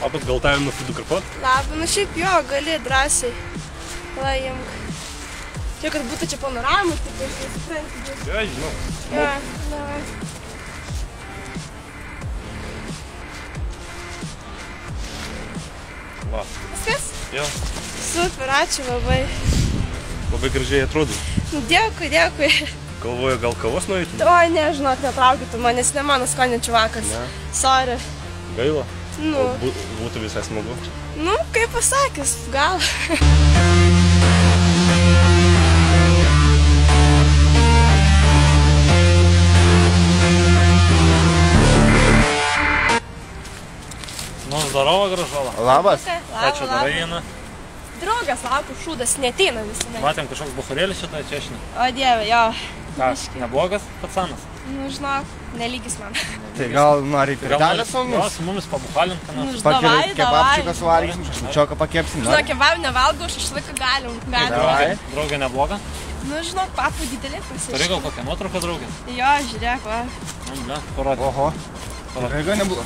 Labas, gal tavim nufotografuot? Labas, nu šiaip jo, gali drąsiai. Laimk. Čia, kad būtų čia panoramas, tai supranti. Jo, žinau. Jo, davai. Va. Viskas? Jo. Super, ačiū labai. Labai gražiai atrodai. Dėkui, dėkui. Galvoju, gal kavos nueitum? Oi, ne, žinok, netraukytų manęs, ne mano skonio čiuvakas. Ne. Sorry. Gaila? Nu. Būtų visai smagu. Nu, kaip pasakys, gal. Nu, zdarova, gražuola. Labas. Ką čia darai eina? Draugas laukia, šūdas neateina visą. Matėm kažkoks buchurėlis šitą češinį. O dieve, jo. Ką, neblogas patsanas? Nu, žinok, nelygis man. Tai gal nori pirtelę su Jo, mumis? su mumis pabuchalint, ką nors. Nu, davai, Kebabčiuką suvalgysim, šašlyčioką pakepsim. Žinok, kebab nevalgau, šašlyką galim. Davai. Draugė nebloga? Nu, žinok, papų didelį Turi pasižiūrėjau. gal kokią nuotrauką draugė? Jo, žiūrėk, va. Ne, parodė. Oho. Tikrai nebloga.